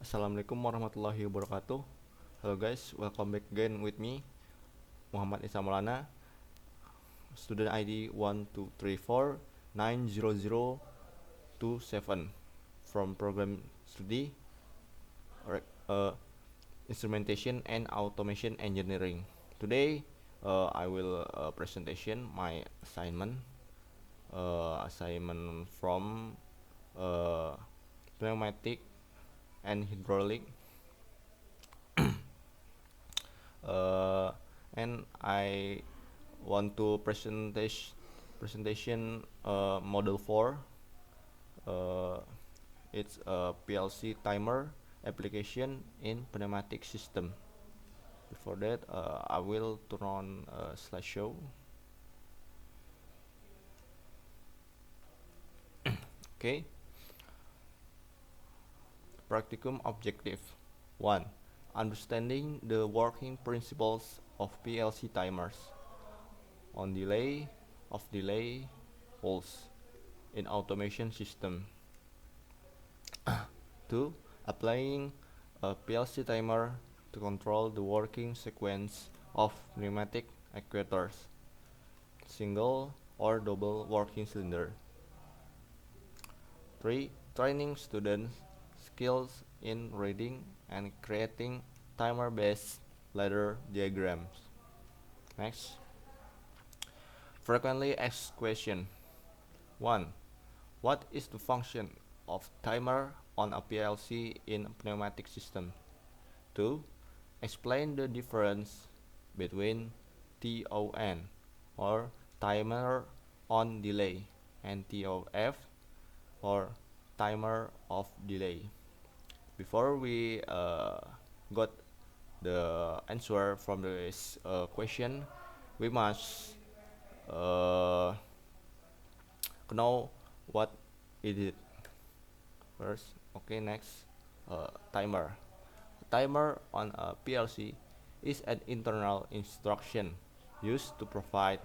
Assalamualaikum warahmatullahi wabarakatuh. Hello guys, welcome back again with me, Muhammad Isa Maulana, student ID 123490027 from program study instrumentation and automation engineering. Today, I will presentation my assignment from uh, pneumatic and hydraulic, uh, and I want to presentation model 4. uh, it's a PLC timer application in pneumatic system. Before that, I will turn on slideshow. Okay. Practicum objective 1. Understanding the working principles of PLC timers on delay holes in automation system. 2. Applying a PLC timer to control the working sequence of pneumatic actuators, single or double working cylinder. 3. Training students skills in reading and creating timer-based ladder diagrams. Next. Frequently asked question. 1. What is the function of timer on a PLC in a pneumatic system? 2. Explain the difference between TON or timer on delay and TOF or timer of delay. Before we got the answer from this question, we must uh, know what it is first. Okay, next, timer. Timer on a PLC is an internal instruction used to provide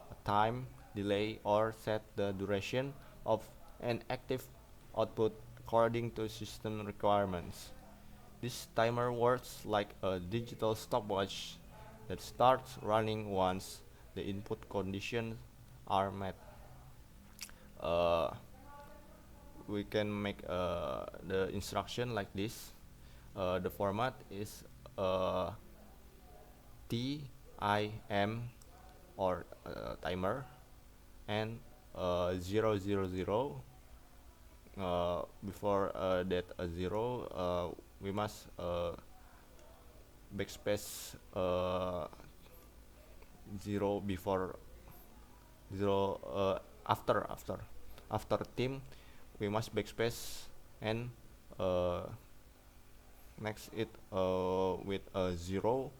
a time, delay, or set the duration of an active output according to system requirements. This timer works like a digital stopwatch that starts running once the input conditions are met. Uh, we can make the instruction like this. The format is TIM or timer and 000. Before that 0, we must backspace 0 before 0, after team we must backspace and uh, next it with 0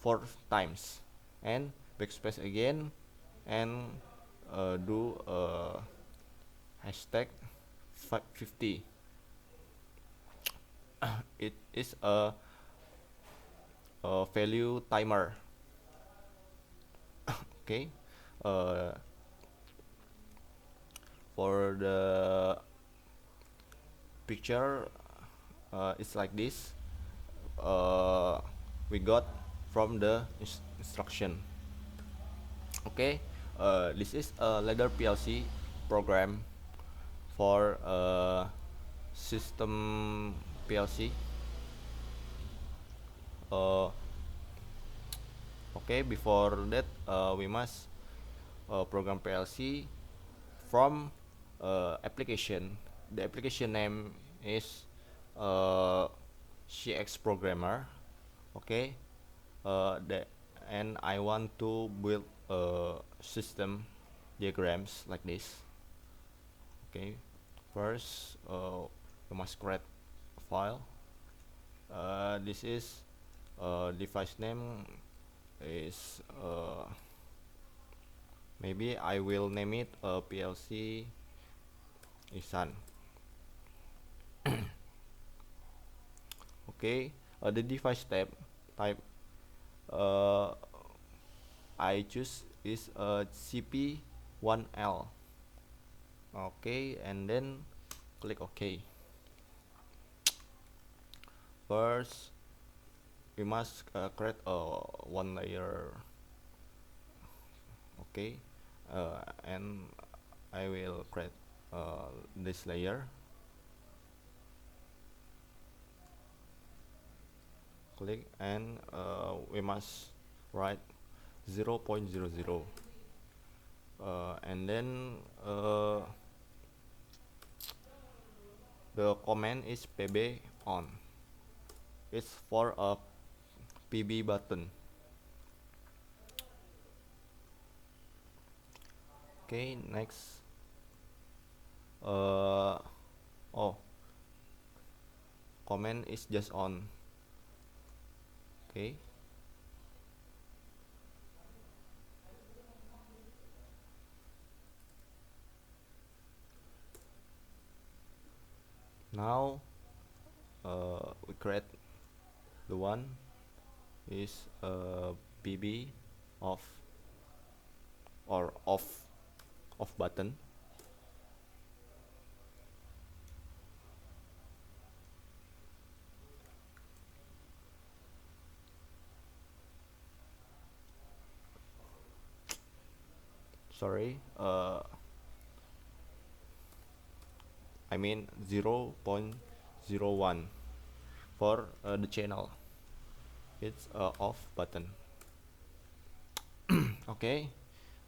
4 times and backspace again and do hashtag 50. It is a value timer. Okay. uh, for the picture, it's like this. uh, we got from the instruction. Okay. This is a ladder PLC program for system PLC. uh, okay, before that we must program PLC from application. The application name is CX Programmer. Okay. And I want to build system diagrams like this. Okay. First, we must create a file. This is device name is maybe I will name it PLC Isan. Okay. The device type uh, I choose is CP1L. Okay, and then click OK. first we must create a one layer. Okay, and I will create this layer. Click and we must write 0.00, and then the command is pb on. It's for a pb button. Okay, next. Oh, command is just on. Okay, now we create the one is pb off or off button. Sorry, I mean 0.01 for the channel. It's off button. Okay,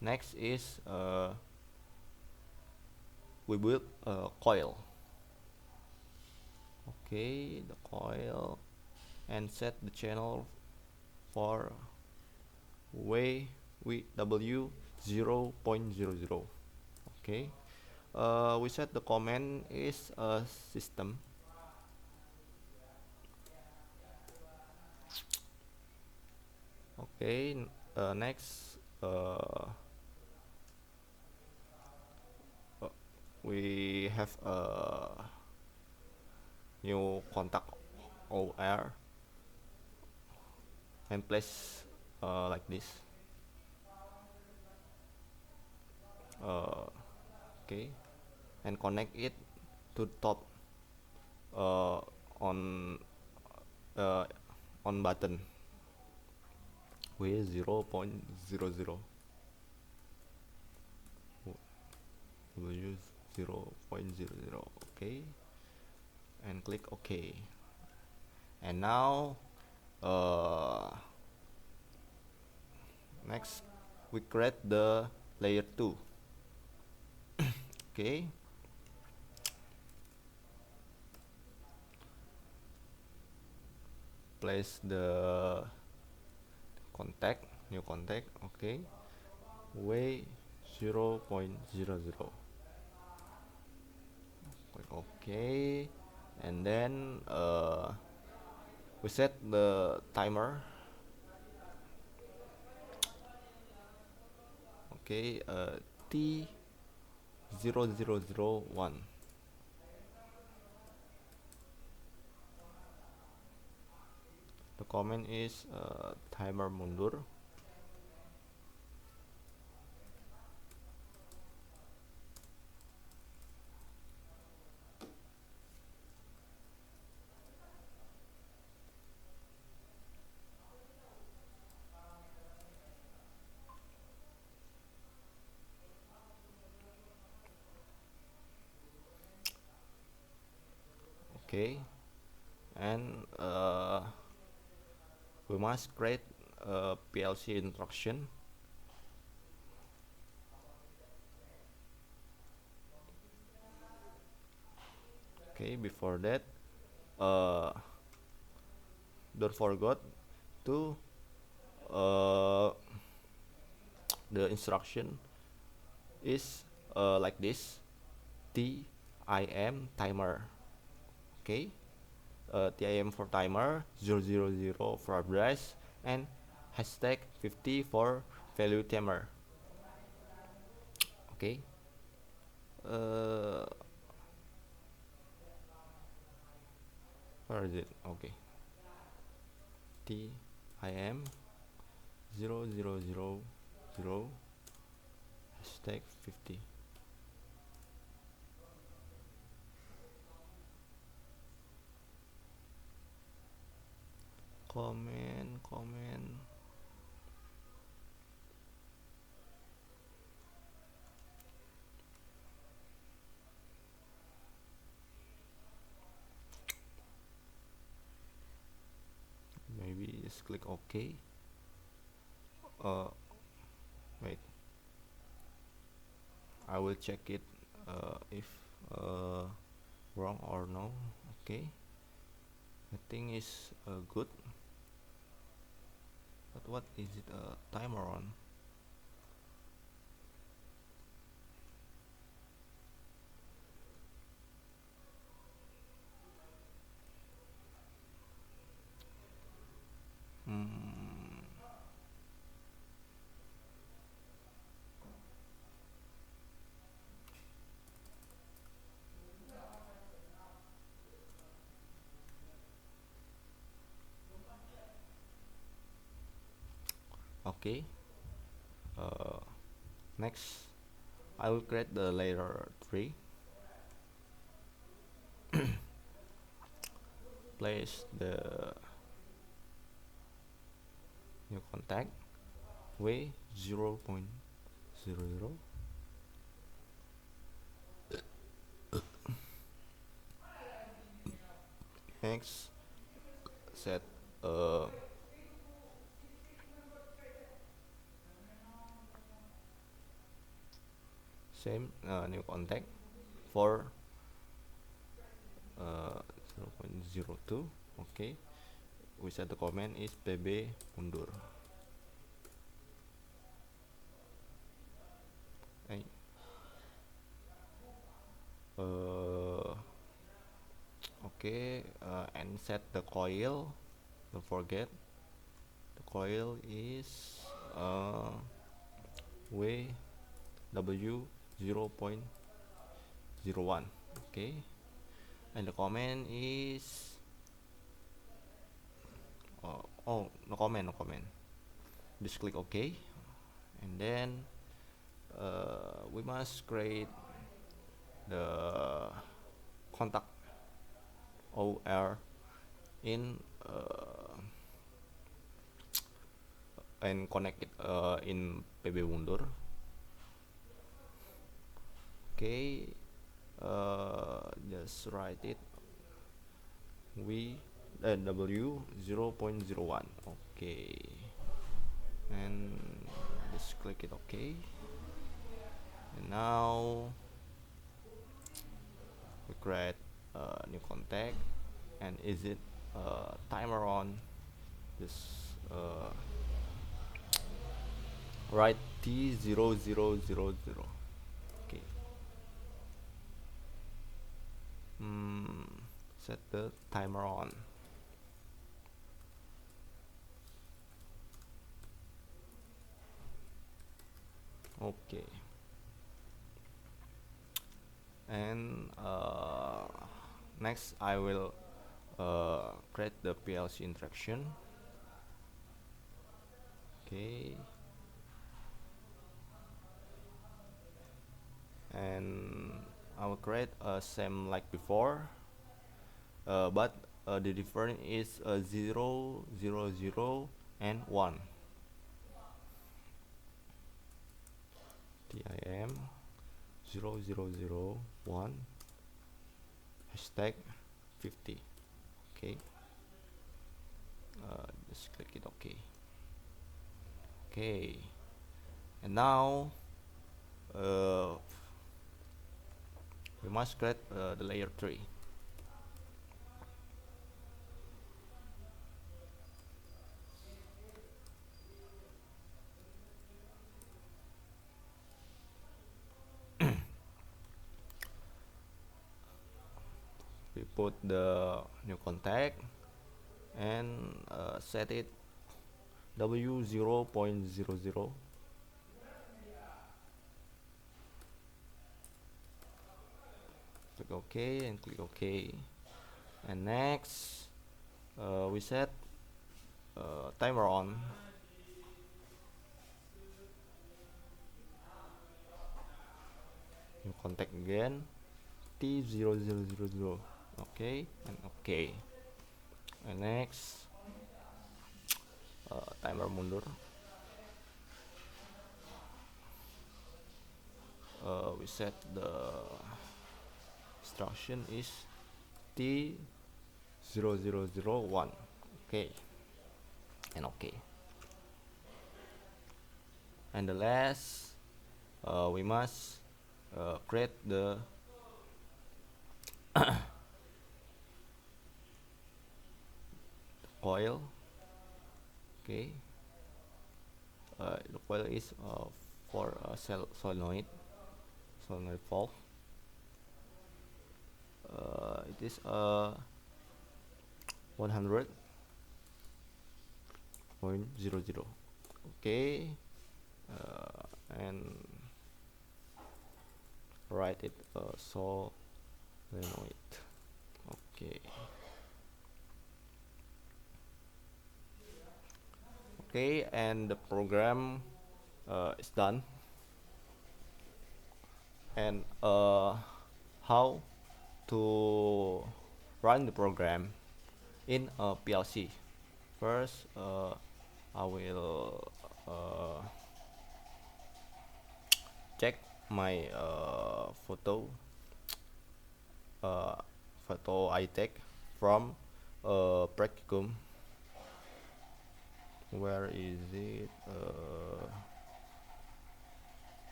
next is we build a coil. Okay, the coil, and set the channel for w 0.00. Okay, we set the command is a system. Okay, next we have a new contact OR and place like this. Okay, and connect it to top uh, on uh, on button with 0.00 we'll use 0.00. Okay, and click OK. And now next we create the layer 2. Okay, place the contact, new contact. Okay, way 0.00. Click OK, and then we set the timer. Okay, T0001. The command is timer mundur. Okay, and we must create a PLC instruction. Okay, before that don't forget to the instruction is like this: TIM timer. Okay, TIM for timer, 000 for address, and hashtag 50 for value timer. Okay, where is it? Okay, TIM 0000 hashtag 50. comment. Maybe just click OK. uh Wait, I will check it if uh, wrong or no. Okay, I think it's good. But what is it timer on? Hmm. Okay. uh, Next, I will create the layer 3. Place the new contact way 0.00. Next, set same new contact for 0.02. Okay, we set the command is pb mundur. Hey. Okay, and set the coil. Don't forget the coil is w 0.01. Okay, and the command is oh, no comment, no comment. Just click OK, and then we must create the contact OR in and connect it in PB Mundur. Okay, just write it W 0.01. Okay, and just click it OK. And now we create a new contact, and is it timer on? Just write T0000. Okay. Set the timer on. Okay. And next I will create the PLC interaction. Okay, and I will create a same like before, but the difference is 0 0 0 and 1. TIM 0 0 0 1 hashtag 50. Okay, just click it OK. Okay, and now we must create the layer 3. We put the new contact and set it W 0.00. Click OK and click OK. And next, we set timer on. New contact again, T0000. Okay, and OK. And next, timer mundur. We set the instruction is T0001. Okay, and okay. And the last, we must create the coil. Okay, the coil is for solenoid valve. It is 100.00. Okay, and write it solenoid. Okay. Okay, and the program is done. And how to run the program in a PLC? First, I will check my uh, photo I take from practicum. Where is it?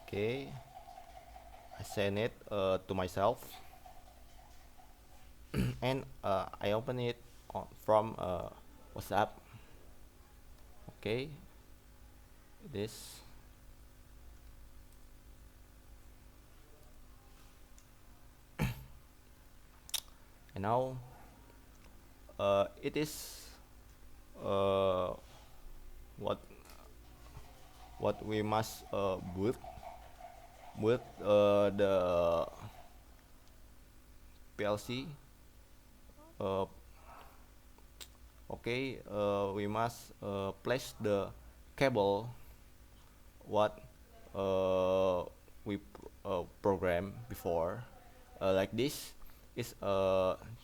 Okay, I send it to myself, and I open it from WhatsApp. Okay, this. And now it is uh, what we must boot the PLC. uh, okay, we must place the cable what we program before, like this is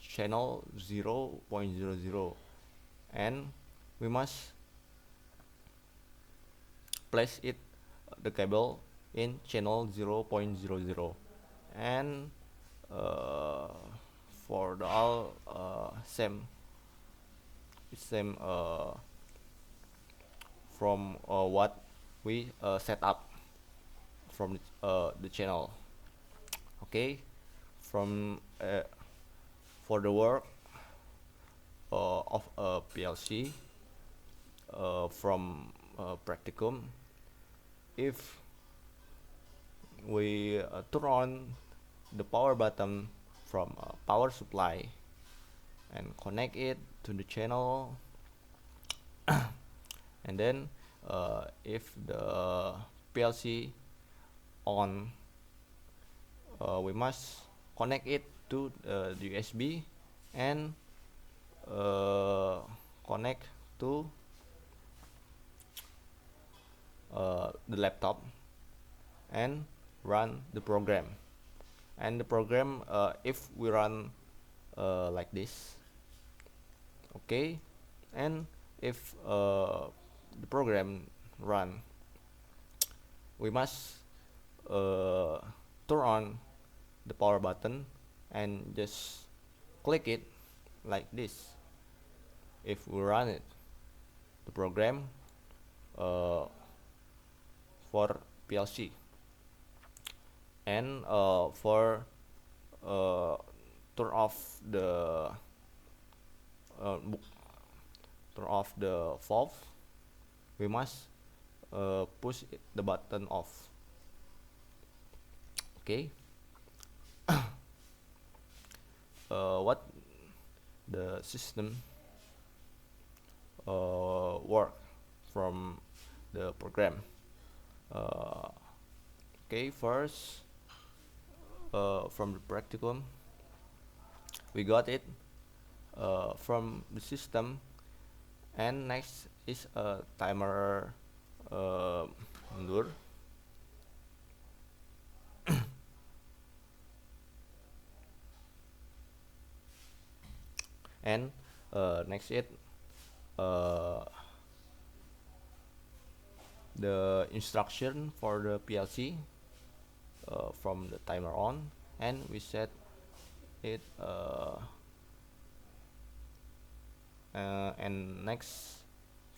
channel 0.00, and we must place it the cable in channel 0.00, and uh, for the all same from what we set up from the channel. Okay, from for the work of a PLC from practicum, if we turn on the power button from power supply and connect it to the channel, and then if the PLC on, we must connect it to the USB and connect to the laptop and run the program. And the program, if we run like this, okay, and if the program run, we must turn on the power button and just click it like this. If we run it, the program for PLC, and for turn off the uh, turn off the valve, we must push the button off. Okay. What the system work from the program. Okay, first from the practicum, we got it from the system. And next is a timer uh, mundur. And next it uh, the instruction for the PLC from the timer on, and we set it and next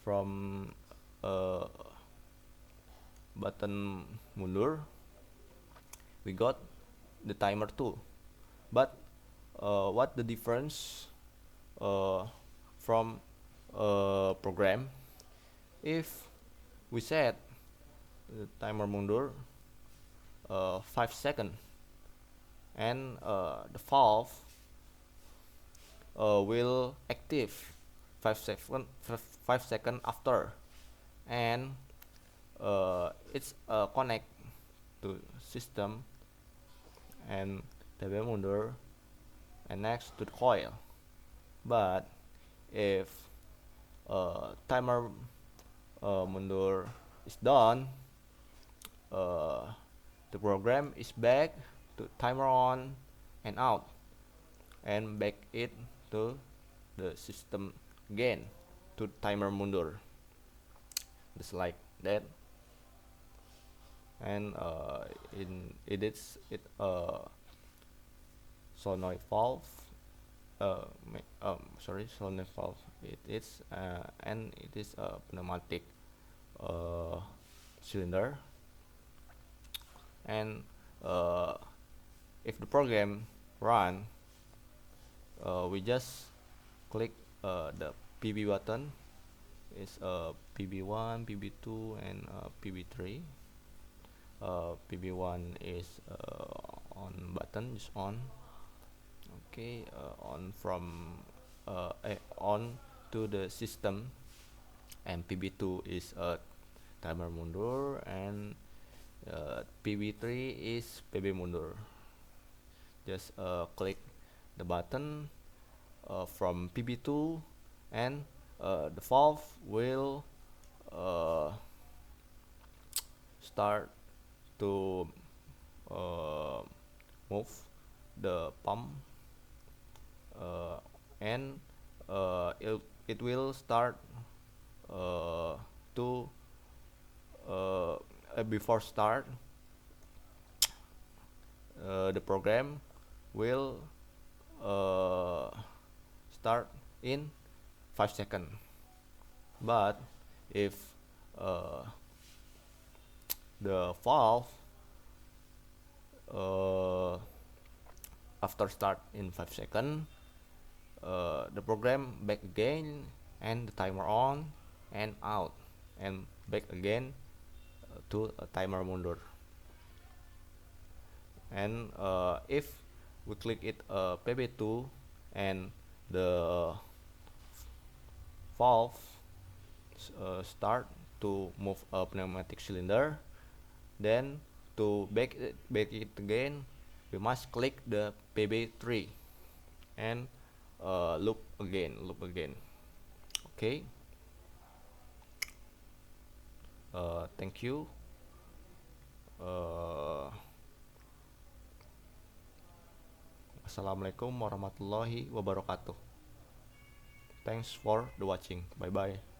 from uh, button mundur we got the timer too. But what the difference from program? If we set the timer mundur 5 seconds, and the valve will active 5 second after, and it's connect to system and TB mundur and next to the coil. But if timer mundur is done, uh, the program is back to timer on and out, and back it to the system again to timer mundur, just like that. And in it is it solenoid valve solenoid valve it is and it is a pneumatic uh, cylinder. And if the program run, we just click the PB button. Is PB1, PB2, and PB3. PB1 is on button, is on. Okay, on from on to the system, and PB2 is timer mundur, and PB3 is PB mundur. Just click the button from PB2, and the valve will start to move the pump, and it will start to before start the program will start in 5 seconds. But if the valve after start in 5 seconds, the program back again, and the timer on and out, and back again to a timer mundur. And if we click it PB2, and the valve start to move a pneumatic cylinder, then to back it again, we must click the PB3 and loop again. Okay, thank you. Assalamualaikum warahmatullahi wabarakatuh. Thanks for the watching. Bye bye.